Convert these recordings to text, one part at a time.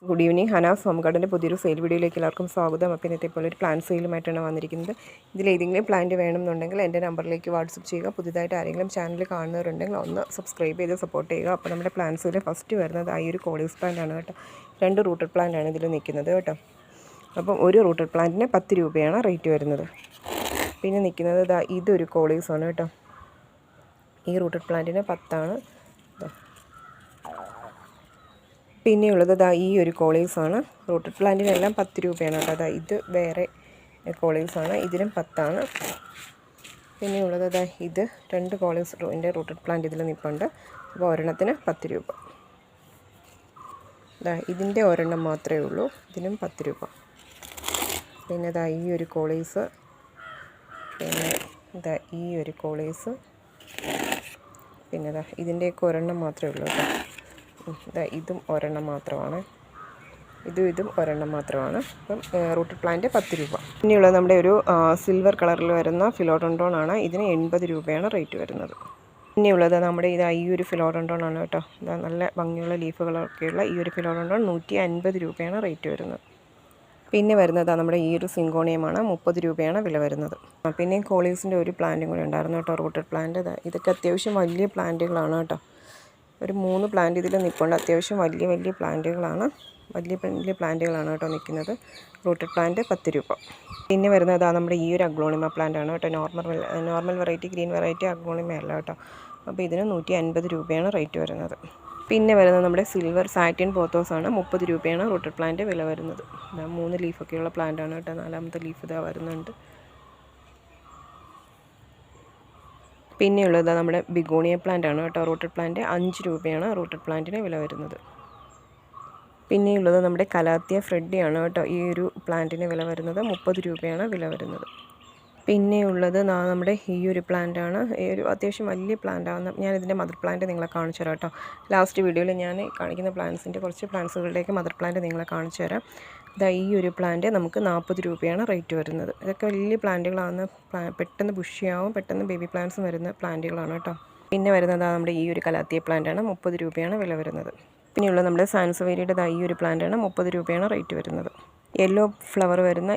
Good evening. Hanas home ഗാർഡൻ്റെ പുതിയൊരു sale വീഡിയോയിലേക്ക് എല്ലാവർക്കും സ്വാഗതം. അപ്പോൾ ഇന്നത്തെ പോലെ ഒരു പ്ലാന്റ് സെയിലുമായിട്ടാണ് വന്നിരിക്കുന്നത്. ഇതിലേതെങ്കിലും പ്ലാന്റ് വേണമെന്നുണ്ടെങ്കിൽ എൻ്റെ നമ്പറിലേക്ക് വാട്സപ്പ് ചെയ്യുക. പുതുതായിട്ട് ആരെങ്കിലും ചാനൽ കാണുന്നവരുണ്ടെങ്കിൽ ഒന്ന് സബ്സ്ക്രൈബ് ചെയ്ത് സപ്പോർട്ട് ചെയ്യുക. അപ്പോൾ നമ്മുടെ പ്ലാന്റ് സെയിൽ ഫസ്റ്റ് വരുന്നത് ഈ ഒരു കോളീസ് പ്ലാന്റ് ആണ് കേട്ടോ. 2 റൂട്ടഡ് പ്ലാന്റ് ആണ് ഇതിൽ നിൽക്കുന്നത് കേട്ടോ. അപ്പം ഒരു റൂട്ടഡ് പ്ലാന്റിന് 10 രൂപയാണ് റേറ്റ് വരുന്നത്. പിന്നെ നിൽക്കുന്നത് ഇതൊരു കോളീസ് ആണ് കേട്ടോ. ഈ റൂട്ടഡ് പ്ലാന്റിന് 10 ആണ്. പിന്നെയുള്ളത് ഈ ഒരു കോളീസാണ്. റൂട്ടഡ് പ്ലാന്റിനെല്ലാം 10 രൂപയാണ് കേട്ടോ. ഇത് വേറെ കോളീസാണ്, ഇതിനും 10 ആണ്. പിന്നെയുള്ളത് ഇത് 2 കോളീസിൻ്റെ റൂട്ടഡ് പ്ലാന്റ് ഇതിൽ നിൽപ്പുണ്ട്. അപ്പോൾ ഒരെണ്ണത്തിന് 10 രൂപ. ഇതിൻ്റെ ഒരെണ്ണം മാത്രമേ ഉള്ളൂ, ഇതിനും 10 രൂപ. പിന്നെ ഈ ഒരു കോളീസ്, പിന്നെ ഈ ഒരു കോളീസ്, പിന്നെ ഇതിൻ്റെയൊക്കെ ഒരെണ്ണം മാത്രമേ ഉള്ളൂ കേട്ടോ. ഇതും ഒരെണ്ണം മാത്രമാണ്, ഇതും ഒരെണ്ണം മാത്രമാണ്. അപ്പം റൂട്ടഡ് പ്ലാന്റ് 10 രൂപ. പിന്നെയുള്ളത് നമ്മുടെ ഒരു സിൽവർ കളറിൽ വരുന്ന ഫിലോഡോണ്ടോൺ ആണ്. ഇതിന് 80 രൂപയാണ് റേറ്റ് വരുന്നത്. പിന്നെയുള്ളത് നമ്മുടെ ഈ ഒരു ഫിലോഡോണ്ടോൺ ആണ് കേട്ടോ. നല്ല ഭംഗിയുള്ള ലീഫുകളൊക്കെയുള്ള ഈ ഒരു ഫിലോഡോണ്ടോൺ 150 രൂപയാണ് റേറ്റ് വരുന്നത്. പിന്നെ വരുന്നത് നമ്മുടെ ഈ ഒരു സിങ്കോണിയമാണ്, 30 രൂപയാണ് വില വരുന്നത്. പിന്നെയും കോളീസിൻ്റെ ഒരു പ്ലാന്റും കൂടെ ഉണ്ടായിരുന്നു കേട്ടോ, റൂട്ടഡ് പ്ലാന്റ്. ഇതൊക്കെ അത്യാവശ്യം വലിയ പ്ലാന്റുകളാണ് കേട്ടോ. ഒരു 3 പ്ലാന്റ് ഇതിൽ നിൽപ്പുണ്ട്. അത്യാവശ്യം വലിയ പ്ലാന്റുകളാണ്, വലിയ പ്ലാന്റുകളാണ് കേട്ടോ നിൽക്കുന്നത്. റൂട്ടഡ് പ്ലാന്റ് 10 രൂപ. പിന്നെ വരുന്നത് നമ്മുടെ ഈ ഒരു അഗ്ലോണിമ പ്ലാന്റ് ആണ് കേട്ടോ. Normal variety, green variety aglaonema അല്ല കേട്ടോ. അപ്പോൾ ഇതിന് 150 രൂപയാണ് റേറ്റ് വരുന്നത്. പിന്നെ വരുന്നത് നമ്മുടെ സിൽവർ സാറ്റിൻ പോത്തോസാണ്, 30 രൂപയാണ് റൂട്ടഡ് പ്ലാന്റ് വില വരുന്നത്. 3 ലീഫൊക്കെയുള്ള പ്ലാന്റ് ആണ് കേട്ടോ. 4ാമത്തെ ലീഫ് വരുന്നുണ്ട്. പിന്നെയുള്ളത് നമ്മുടെ ബിഗോണിയ പ്ലാന്റ് ആണ് കേട്ടോ. റൂട്ടഡ് പ്ലാന്റ് 5 രൂപയാണ് റൂട്ടഡ് പ്ലാന്റിന് വില വരുന്നത്. പിന്നെയുള്ളത് നമ്മുടെ കലാത്തിയ ഫ്രെഡിയാണ് കേട്ടോ. ഈ ഒരു പ്ലാന്റിന് വില വരുന്നത് 30 രൂപയാണ് വില വരുന്നത്. പിന്നെയുള്ളത് നമ്മുടെ ഈ ഒരു പ്ലാന്റാണ്. ഈ ഒരു അത്യാവശ്യം വലിയ പ്ലാന്റാണ്. ഞാനിതിൻ്റെ മദർ പ്ലാന്റ് നിങ്ങളെ കാണിച്ചു തരാം കേട്ടോ. ലാസ്റ്റ് വീഡിയോയിൽ ഞാൻ കാണിക്കുന്ന പ്ലാന്റ്സിൻ്റെ കുറച്ച് പ്ലാന്റ്സുകളുടെയൊക്കെ മദർ പ്ലാന്റ് നിങ്ങളെ കാണിച്ചു തരാം. ഈ ഒരു പ്ലാന്റ് നമുക്ക് 40 രൂപയാണ് റേറ്റ് വരുന്നത്. ഇതൊക്കെ വലിയ പ്ലാന്റുകളാണ്, പെട്ടെന്ന് ബുഷിയാവും, പെട്ടെന്ന് ബേബി പ്ലാന്റ്സും വരുന്ന പ്ലാന്റുകളാണ് കേട്ടോ. പിന്നെ വരുന്നത് നമ്മുടെ ഈ ഒരു കലാത്തിയ പ്ലാന്റാണ്, 30 രൂപയാണ് വില വരുന്നത്. പിന്നെയുള്ള നമ്മുടെ സാൻസവേരിയുടെ ഈ ഒരു പ്ലാന്റാണ്, 30 രൂപയാണ് റേറ്റ് വരുന്നത്. യെല്ലോ ഫ്ലവർ വരുന്ന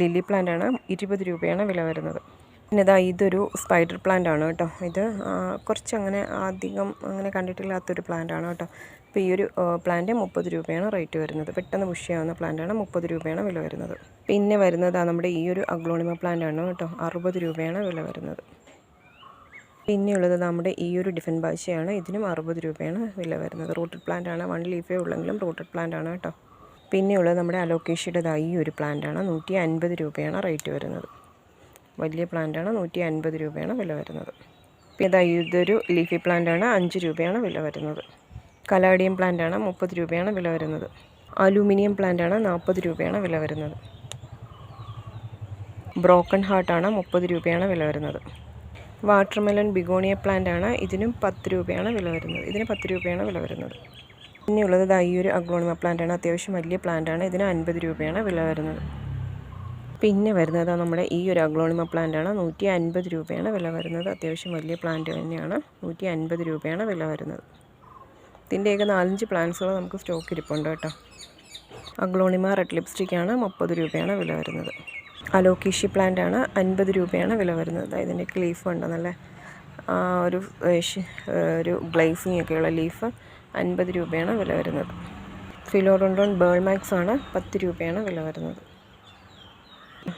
ലില്ലി പ്ലാന്റാണ്, 20 രൂപയാണ് വില വരുന്നത്. പിന്നെ ഇതൊരു സ്പൈഡർ പ്ലാന്റ് ആണ് കേട്ടോ. ഇത് കുറച്ചങ്ങനെ അധികം അങ്ങനെ കണ്ടിട്ടില്ലാത്തൊരു പ്ലാന്റ് ആണ് കേട്ടോ. അപ്പോൾ ഈ ഒരു പ്ലാന്റ് 30 രൂപയാണ് റേറ്റ് വരുന്നത്. പെട്ടെന്ന് ബുഷിയാവുന്ന പ്ലാന്റാണ്, 30 രൂപയാണ് വില വരുന്നത്. പിന്നെ വരുന്നത് നമ്മുടെ ഈ ഒരു അഗ്ലോണിമ പ്ലാന്റ് ആണ് കേട്ടോ. 60 രൂപയാണ് വില വരുന്നത്. പിന്നെയുള്ളത് നമ്മുടെ ഈ ഒരു ഡിഫൻ ബാശയാണ്. ഇതിനും 60 രൂപയാണ് വില വരുന്നത്. റൂട്ടഡ് പ്ലാന്റ് ആണ്, 1 ലീഫേ ഉള്ളെങ്കിലും റൂട്ടഡ് പ്ലാന്റ് ആണ് കേട്ടോ. പിന്നെയുള്ളത് നമ്മുടെ അലോക്കേഷ്യയുടെ ഈ ഒരു പ്ലാന്റാണ്, 150 രൂപയാണ് റേറ്റ് വരുന്നത്. വലിയ പ്ലാന്റാണ്, 150 രൂപയാണ് വില വരുന്നത്. പിന്നെ ഇതൊരു ലീഫി പ്ലാന്റാണ്, 5 രൂപയാണ് വില വരുന്നത്. കലാഡിയം പ്ലാന്റാണ്, 30 രൂപയാണ് വില വരുന്നത്. അലൂമിനിയം പ്ലാന്റാണ്, 40 രൂപയാണ് വില വരുന്നത്. ബ്രോക്കൺ ഹാർട്ടാണ്, 30 രൂപയാണ് വില വരുന്നത്. വാട്ടർമെലൺ ബിഗോണിയ പ്ലാന്റാണ്, ഇതിനും 10 രൂപയാണ് വില വരുന്നത്. ഇതിന് 10 രൂപയാണ് വില വരുന്നത്. പിന്നെയുള്ളത് ഈ ഒരു അഗ്ലോണിമ പ്ലാന്റാണ്, അത്യാവശ്യം വലിയ പ്ലാന്റാണ്. ഇതിന് 50 രൂപയാണ് വില വരുന്നത്. പിന്നെ വരുന്നത് നമ്മുടെ ഈ ഒരു അഗ്ലോണിമ പ്ലാന്റാണ്, 150 രൂപയാണ് വില വരുന്നത്. അത്യാവശ്യം വലിയ പ്ലാന്റ് തന്നെയാണ്, 150 രൂപയാണ് വില വരുന്നത്. ഇതിൻ്റെയൊക്കെ 4-5 പ്ലാന്റ്സുകൾ നമുക്ക് സ്റ്റോക്ക് ഇരിപ്പുണ്ട് കേട്ടോ. അഗ്ലോണിമ റെഡ് ലിപ്സ്റ്റിക്കാണ്, 30 രൂപയാണ് വില വരുന്നത്. അലോക്കേഷ്യ പ്ലാന്റാണ്, 50 രൂപയാണ് വില വരുന്നത്. ഇതിൻ്റെയൊക്കെ ലീഫ് ഉണ്ട്, നല്ല ഒരു ഗ്ലേസിങ് ഒക്കെയുള്ള ലീഫ്, 50 രൂപയാണ് വില വരുന്നത്. ഫിലോഡോണ്ടോൺ ബേൾമാക്സ് ആണ്, 10 രൂപയാണ് വില വരുന്നത്.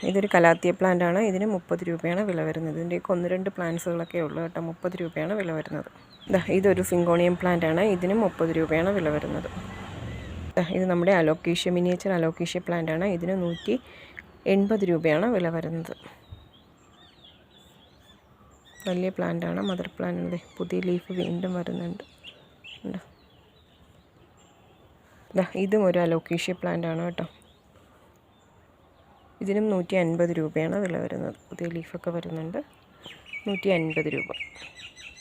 ഇതൊരു കലാത്തിയ പ്ലാന്റ് ആണ്, ഇതിന് 30 രൂപയാണ് വില വരുന്നത്. ഇതിൻ്റെയൊക്കെ 1-2 പ്ലാന്റ്സുകളൊക്കെ ഉള്ളൂ കേട്ടോ. 30 രൂപയാണ് വില വരുന്നത്. ഇതൊരു സിങ്കോണിയം പ്ലാന്റ് ആണ്, ഇതിനും 30 രൂപയാണ് വില വരുന്നത്. ഇത് നമ്മുടെ അലോക്കേഷ്യ, മിനിയേച്ചർ അലോക്കേഷ്യ പ്ലാന്റ് ആണ്. ഇതിന് 180 രൂപയാണ് വില വരുന്നത്. വലിയ പ്ലാന്റാണ്, മദർ പ്ലാന്റ്. പുതിയ ലീഫ് വീണ്ടും വരുന്നുണ്ട്. ഇതും ഒരു അലോക്കേഷ്യ പ്ലാന്റ് ആണ് കേട്ടോ. ഇതിനും 150 രൂപയാണ് വില വരുന്നത്. പുതിയ ലീഫൊക്കെ വരുന്നുണ്ട്, 150 രൂപ.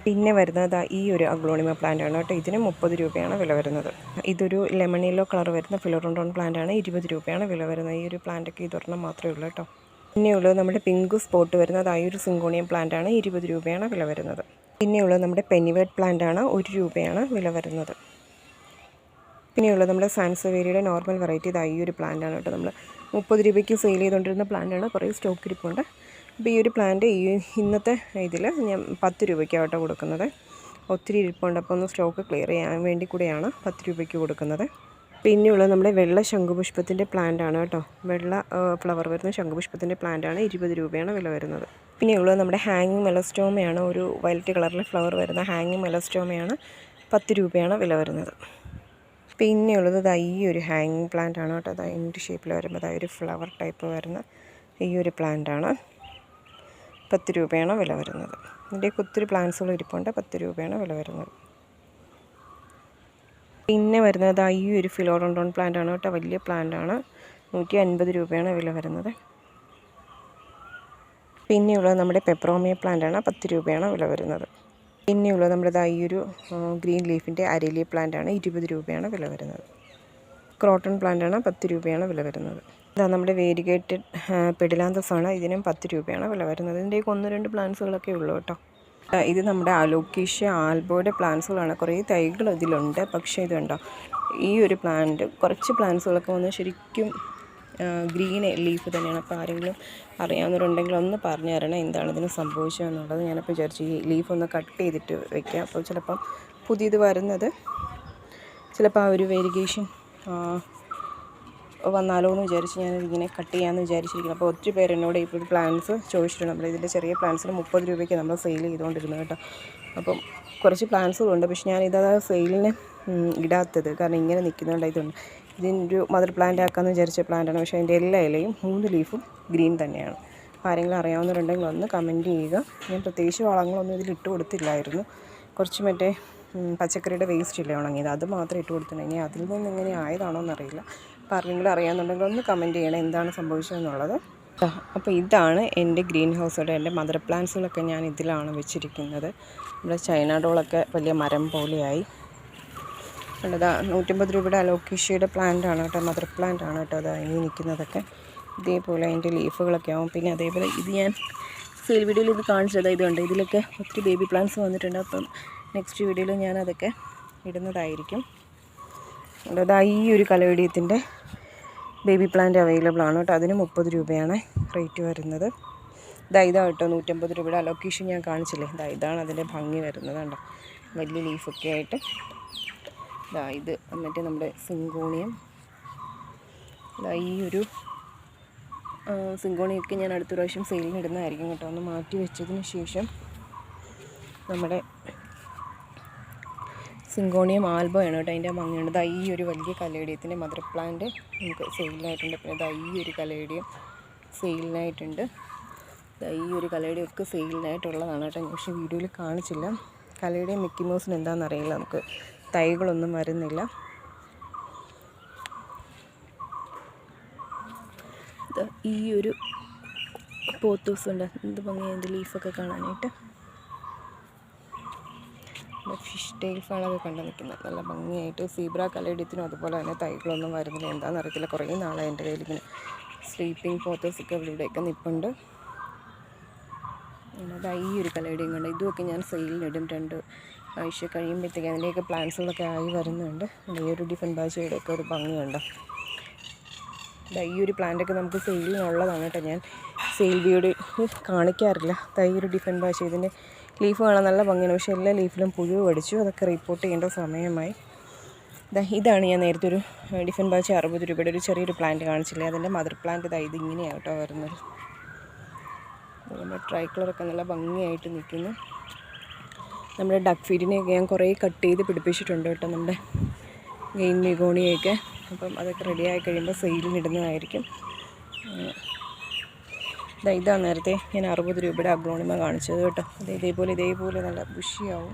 പിന്നെ വരുന്നത് ഈ ഒരു അഗ്ലോണിമ പ്ലാന്റ് ആണ് കേട്ടോ. ഇതിന് 30 രൂപയാണ് വില വരുന്നത്. ഇതൊരു ലെമൺ യെല്ലോ കളർ വരുന്ന ഫിലോഡോണ്ടോൺ പ്ലാന്റ് ആണ്, 20 രൂപയാണ് വില വരുന്നത്. ഈ ഒരു പ്ലാന്റൊക്കെ ഇതൊരെണ്ണം മാത്രമേ ഉള്ളൂ കേട്ടോ. പിന്നെയുള്ളത് നമ്മുടെ പിങ്ക് സ്പോട്ട് വരുന്നത് ഈ ഒരു സിങ്കോണിയം പ്ലാന്റ് ആണ്, 20 രൂപയാണ് വില വരുന്നത്. പിന്നെയുള്ളത് നമ്മുടെ പെന്നിവേർഡ് പ്ലാന്റ് ആണ്, 1 രൂപയാണ് വില വരുന്നത്. പിന്നെയുള്ളത് നമ്മുടെ സാൻസവേരിയുടെ നോർമൽ വെറൈറ്റി. ഇതാ ഈ ഒരു പ്ലാന്റാണ് കേട്ടോ. നമ്മൾ 30 രൂപയ്ക്ക് സെയിൽ ചെയ്തുകൊണ്ടിരുന്ന പ്ലാന്റാണ്. കുറേ സ്റ്റോക്ക് ഇരിപ്പുണ്ട്. അപ്പോൾ ഈ ഒരു പ്ലാന്റ് ഇന്നത്തെ ഇതിൽ ഞാൻ 10 രൂപയ്ക്കാണ് കേട്ടോ കൊടുക്കുന്നത്. ഒത്തിരി ഇരിപ്പുണ്ട്. അപ്പോൾ ഒന്ന് സ്റ്റോക്ക് ക്ലിയർ ചെയ്യാൻ വേണ്ടി കൂടെയാണ് 10 രൂപയ്ക്ക് കൊടുക്കുന്നത്. പിന്നെയുള്ളത് നമ്മുടെ വെള്ള ശംഖുപുഷ്പത്തിൻ്റെ പ്ലാന്റാണ് കേട്ടോ. വെള്ള ഫ്ലവർ വരുന്ന ശംഖുപുഷ്പത്തിൻ്റെ പ്ലാന്റാണ്. 20 രൂപയാണ് വില വരുന്നത്. പിന്നെയുള്ളത് നമ്മുടെ ഹാങ്ങിങ് മെലസ്റ്റോമയാണ്. ഒരു വയലറ്റ് കളറിൽ ഫ്ലവർ വരുന്ന ഹാങ്ങിങ് മെലസ്റ്റോമയാണ്. 10 രൂപയാണ് വില വരുന്നത്. പിന്നെയുള്ളത് ഈ ഒരു ഹാങ്ങിങ് പ്ലാന്റ് ആണ് കേട്ടോ. അത് എൻ്റെ ഷേപ്പിൽ വരുമ്പോൾ ഒരു ഫ്ലവർ ടൈപ്പ് വരുന്ന ഈ ഒരു പ്ലാന്റാണ്. 10 രൂപയാണ് വില വരുന്നത്. ഇതിൻ്റെയൊക്കെ ഒത്തിരി പ്ലാന്റ്സുകൾ ഇരിപ്പുണ്ട്. 10 രൂപയാണ് വില വരുന്നത്. പിന്നെ വരുന്നത് ഈ ഒരു ഫിലോഡോണ്ടോൺ പ്ലാന്റ് ആണ് കേട്ടോ. വലിയ പ്ലാന്റ് ആണ്. 150 രൂപയാണ് വില വരുന്നത്. പിന്നെയുള്ളത് നമ്മുടെ പെപ്പറോമിയ പ്ലാന്റ് ആണ്. 10 രൂപയാണ് വില വരുന്നത്. പിന്നെയുള്ളത് നമ്മുടെ ഈ ഒരു ഗ്രീൻ ലീഫിൻ്റെ അരേലിയ പ്ലാന്റ് ആണ്. 20 രൂപയാണ് വില വരുന്നത്. ക്രോട്ടൺ പ്ലാന്റ് ആണ്. 10 രൂപയാണ് വില വരുന്നത്. ഇതാ നമ്മുടെ വേരിഗേറ്റഡ് പെഡിലാന്തസ് ആണ്. ഇതിനും 10 രൂപയാണ് വില വരുന്നത്. ഇതിൻ്റെയൊക്കെ 1-2 പ്ലാന്റ്സുകളൊക്കെ ഉള്ളൂ കേട്ടോ. ഇത് നമ്മുടെ അലോക്കേഷ്യ ആൽബോയുടെ പ്ലാന്റ്സുകളാണ്. കുറേ തൈകൾ ഇതിലുണ്ട്. പക്ഷേ ഇതുണ്ടോ, ഈ ഒരു പ്ലാന്റ് കുറച്ച് പ്ലാന്റ്സുകളൊക്കെ വന്ന് ശരിക്കും ഗ്രീൻ ലീഫ് തന്നെയാണ്. അപ്പോൾ ആരെങ്കിലും അറിയാവുന്നവരുണ്ടെങ്കിൽ ഒന്ന് പറഞ്ഞു തരണം എന്താണ് ഇതിന് സംഭവിച്ചതെന്നുള്ളത്. ഞാനപ്പോൾ വിചാരിച്ചു ഈ ലീഫ് ഒന്ന് കട്ട് ചെയ്തിട്ട് വയ്ക്കാം. അപ്പോൾ ചിലപ്പം പുതിയത് വരുന്നത് ചിലപ്പോൾ ആ ഒരു വേരിഗേഷൻ വന്നാലോ എന്ന് വിചാരിച്ച് ഞാനിതിങ്ങനെ കട്ട് ചെയ്യാമെന്ന് വിചാരിച്ചിരിക്കുന്നു. അപ്പോൾ ഒത്തിരി പേര് എന്നോട് ഇപ്പോൾ പ്ലാന്റ്സ് ചോദിച്ചിട്ടുണ്ട്. നമ്മൾ ഇതിൻ്റെ ചെറിയ പ്ലാന്റ്സിന് 30 രൂപയ്ക്ക് നമ്മൾ സെയിൽ ചെയ്തുകൊണ്ടിരുന്നത് കേട്ടോ. അപ്പം കുറച്ച് പ്ലാന്റ്സുകളുണ്ട്. പക്ഷേ ഞാനിത് സെയിലിന് ഇടാത്തത് കാരണം ഇങ്ങനെ നിൽക്കുന്നുണ്ട്. ഇതുണ്ട്, ഇതിൻ്റെ മദർ പ്ലാന്റ് ആക്കാമെന്ന് വിചാരിച്ച പ്ലാന്റാണ്. പക്ഷേ അതിൻ്റെ എല്ലാ ഇലയും 3 ലീഫും ഗ്രീൻ തന്നെയാണ്. അപ്പോൾ ആരെങ്കിലും അറിയാവുന്നവരുണ്ടെങ്കിൽ ഒന്ന് കമൻറ്റ് ചെയ്യുക. ഞാൻ പ്രത്യേകിച്ച് വളങ്ങളൊന്നും ഇതിൽ ഇട്ട് കൊടുത്തില്ലായിരുന്നു. കുറച്ച് മറ്റേ പച്ചക്കറിയുടെ വേസ്റ്റ് ഇല്ല ഉണങ്ങിയത്, അത് മാത്രമേ ഇട്ട് കൊടുത്തിട്ടുണ്ട്. ഇനി അതിൽ നിന്ന് ഇങ്ങനെ ആയതാണോ എന്നറിയില്ല. അപ്പോൾ ആരെങ്കിലും അറിയാമെന്നുണ്ടെങ്കിൽ ഒന്ന് കമൻറ്റ് ചെയ്യണം എന്താണ് സംഭവിച്ചതെന്നുള്ളത്. അപ്പോൾ ഇതാണ് എൻ്റെ ഗ്രീൻ ഹൗസോടെ എൻ്റെ മദർ പ്ലാന്റ്സുകളൊക്കെ ഞാൻ ഇതിലാണ് വെച്ചിരിക്കുന്നത്. ഇവിടെ ചൈന ഡോളൊക്കെ വലിയ മരം പോലെയായി ഉള്ളത്. 150 രൂപയുടെ അലോക്കേഷ്യയുടെ പ്ലാന്റ് ആണ് കേട്ടോ. മദർ പ്ലാന്റ് ആണ് കേട്ടോ. അത് ഇനി നിൽക്കുന്നതൊക്കെ ഇതേപോലെ അതിൻ്റെ ലീഫുകളൊക്കെ ആവും. പിന്നെ അതേപോലെ ഇത് ഞാൻ സെയിൽ വീഡിയോയിൽ ഇത് കാണിച്ചത് ഇതുണ്ട്. ഇതിലൊക്കെ ഒത്തിരി ബേബി പ്ലാന്റ്സ് വന്നിട്ടുണ്ട്. അപ്പം നെക്സ്റ്റ് വീഡിയോയിൽ ഞാൻ അതൊക്കെ ഇടുന്നതായിരിക്കും. ഈ ഒരു കലോഡിയത്തിൻ്റെ ബേബി പ്ലാന്റ് അവൈലബിൾ ആണ് കേട്ടോ. അതിന് 30 രൂപയാണ് റേറ്റ് വരുന്നത്. ഇതാ കേട്ടോ 150 രൂപയുടെ അലോക്കേഷൻ ഞാൻ കാണിച്ചില്ലേ. ഇതാണ് അതിൻ്റെ ഭംഗി വരുന്നത് കണ്ടോ. വലിയ ലീഫൊക്കെ ആയിട്ട്. ഇത് മറ്റേ നമ്മുടെ സിങ്കോണിയം. ഈ ഒരു സിങ്കോണിയൊക്കെ ഞാൻ അടുത്ത പ്രാവശ്യം സെയിലിന് ഇടുന്നതായിരിക്കും കേട്ടോ. ഒന്ന് മാറ്റി വെച്ചതിന് ശേഷം നമ്മുടെ സിങ്കോണിയം ആൽബോ ആണ് കേട്ടോ. അതിൻ്റെ ഭംഗിയുണ്ട്. ഈ ഒരു വലിയ കലേഡിയത്തിൻ്റെ മദർ പ്ലാന്റ് നമുക്ക് സെയിലിനായിട്ടുണ്ട്. പിന്നെ ഈ ഒരു കലേഡിയം സെയിലിനായിട്ടുണ്ട്. ഈ ഒരു കലേഡിയം ഒക്കെ സെയിലിനായിട്ടുള്ളതാണ് കേട്ടോ. പക്ഷേ വീഡിയോയിൽ കാണിച്ചില്ല. കലേഡിയം മിക്കി മൗസിന് എന്താണെന്നറിയില്ല, നമുക്ക് തൈകളൊന്നും വരുന്നില്ല. ഈ ഒരു പോത്തൂസ് ഉണ്ട്. എന്ത് ഭംഗിയാണ് ലീഫൊക്കെ കാണാനായിട്ട്. ഫിഷ് ടെയിൽ ഫാളൊക്കെ കണ്ടു നിൽക്കുന്നത് നല്ല ഭംഗിയായിട്ട്. സീബ്ര കലേഡിയത്തിനും അതുപോലെ തന്നെ തൈകളൊന്നും വരുന്നില്ല. എന്താണെന്ന് അറിയത്തില്ല. കുറേ നാളായി എൻ്റെ കയ്യിൽ ഇങ്ങനെ സ്ലീപ്പിംഗ് പോത്തോസൊക്കെ ഇവിടെയൊക്കെ നിൽപ്പുണ്ട്. ഈ ഒരു കലേഡിയം കണ്ട് ഇതുമൊക്കെ ഞാൻ സെയിലിനിടും. 2 ആഴ്ച കഴിയുമ്പോഴത്തേക്ക് അതിൻ്റെയൊക്കെ പ്ലാന്റ്സുകളൊക്കെ ആയി വരുന്നുണ്ട്. ഈ ഒരു ഡിഫറെൻറ്റ് ബാച്ചുകളുടെയൊക്കെ ഒരു ഭംഗിയുണ്ട്. ഈ ഒരു പ്ലാന്റൊക്കെ നമുക്ക് സെയിലിനുള്ളതാണ് കേട്ടോ. ഞാൻ സെയിൽ വീഡിയോ കാണിക്കാറില്ല. ഈ ഒരു ഡിഫറെൻറ്റ് ബാച്ച് ഇതിൻ്റെ ലീഫ് കാണാൻ നല്ല ഭംഗിയാണ്. പക്ഷേ എല്ലാ ലീഫിലും പുഴു അടിച്ചു. അതൊക്കെ റിപ്പോർട്ട് ചെയ്യേണ്ട സമയമായി. ഇതാണ് ഞാൻ നേരത്തെ ഒരു ഡിഫറെൻറ്റ് ബാച്ച് 60 രൂപയുടെ ഒരു ചെറിയൊരു പ്ലാന്റ് കാണിച്ചില്ലേ. അതിൻ്റെ മദർ പ്ലാന്റ് ഇതിങ്ങനെയാണ് കേട്ടോ വരുന്നത്. നമ്മുടെ ട്രൈ കളറൊക്കെ നല്ല ഭംഗിയായിട്ട് നിൽക്കുന്നു. നമ്മുടെ ഡക്ക് ഫീഡിനെയൊക്കെ ഞാൻ കുറേ കട്ട് ചെയ്ത് പിടിപ്പിച്ചിട്ടുണ്ട് കേട്ടോ, നമ്മുടെ ഗെയിൻ മെഗോണിയൊക്കെ. അപ്പം അതൊക്കെ റെഡിയായി കഴിയുമ്പോൾ സെയിലിനിടുന്നതായിരിക്കും. ഇതാണ് നേരത്തെ ഞാൻ 60 രൂപയുടെ അഗ്ലോണിമ കാണിച്ചത് കേട്ടോ. ഇതേപോലെ നല്ല ബുഷിയാവും.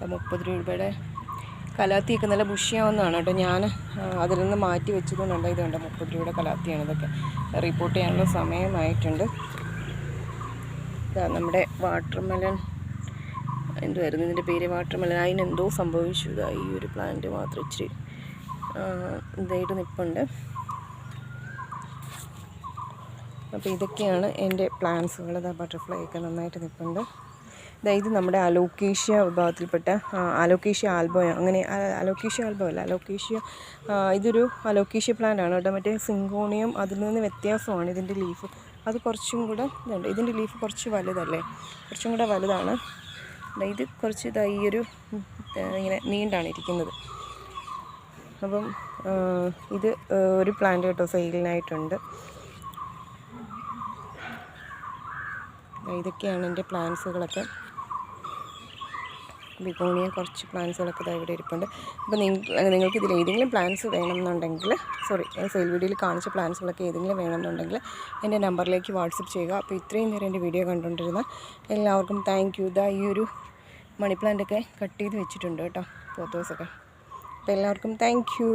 30 രൂപയുടെ കലാത്തിയൊക്കെ നല്ല ബുഷിയാവുന്നതാണ് കേട്ടോ. ഞാൻ അതിൽ നിന്ന് മാറ്റി വെച്ചതുകൊണ്ടുണ്ട്. ഇതുണ്ട് 30 രൂപയുടെ കലാത്തിയാണ്. ഇതൊക്കെ റിപ്പോർട്ട് ചെയ്യാനുള്ള സമയമായിട്ടുണ്ട്. നമ്മുടെ വാട്ടർമെലൺ എന്തുവായിരുന്നു ഇതിൻ്റെ പേര്, വാട്ടർമെലൺ. അതിനെന്തോ സംഭവിച്ചു. ഈ ഒരു പ്ലാന്റ് മാത്രം ഇച്ചിരി ഇതായിട്ട് നിൽപ്പുണ്ട്. അപ്പോൾ ഇതൊക്കെയാണ് എൻ്റെ പ്ലാന്റ്സുകൾ. ബട്ടർഫ്ലൈ ഒക്കെ നന്നായിട്ട് നിൽപ്പുണ്ട്. ഇത് നമ്മുടെ അലോക്കേഷ്യ വിഭാഗത്തിൽപ്പെട്ട അലോക്കേഷ്യ ആൽബോ, അങ്ങനെ അലോക്കേഷ്യ ആൽബോ അല്ല, അലോക്കേഷ്യ ഇതൊരു അലോക്കേഷ്യ പ്ലാന്റ് ആണ് കേട്ടോ. മറ്റേ സിങ്കോണിയം അതിൽ നിന്ന് വ്യത്യാസമാണ് ഇതിൻ്റെ ലീഫ്. അത് കുറച്ചും കൂടെ ഇതുണ്ട്, ഇതിൻ്റെ ലീഫ് കുറച്ച് വലുതല്ലേ, കുറച്ചും കൂടെ വലുതാണ്. ഇത് കുറച്ച് ഈ ഒരു ഇങ്ങനെ നീണ്ടാണ് ഇരിക്കുന്നത്. അപ്പം ഇത് ഒരു പ്ലാന്റ് കേട്ടോ സെയിലിനായിട്ടുണ്ട്. ഇതൊക്കെയാണ് എൻ്റെ പ്ലാന്റ്സുകളൊക്കെ. ബിഗോണിയ കുറച്ച് പ്ലാന്റ്സുകളൊക്കെ ഇവിടെ ഇരിപ്പുണ്ട്. അപ്പോൾ നിങ്ങൾക്ക് ഇതിൽ ഏതെങ്കിലും പ്ലാന്റ്സ് വേണമെന്നുണ്ടെങ്കിൽ, സെയിൽ വീഡിയോയിൽ കാണിച്ച പ്ലാന്റ്സുകളൊക്കെ ഏതെങ്കിലും വേണമെന്നുണ്ടെങ്കിൽ എൻ്റെ നമ്പറിലേക്ക് വാട്സപ്പ് ചെയ്യുക. അപ്പോൾ ഇത്രയും നേരം എൻ്റെ വീഡിയോ കണ്ടുകൊണ്ടിരുന്ന എല്ലാവർക്കും താങ്ക് യു. ഈ ഒരു മണി പ്ലാന്റൊക്കെ കട്ട് ചെയ്ത് വെച്ചിട്ടുണ്ട് കേട്ടോ, ഫോട്ടോസൊക്കെ. അപ്പോൾ എല്ലാവർക്കും താങ്ക് യു.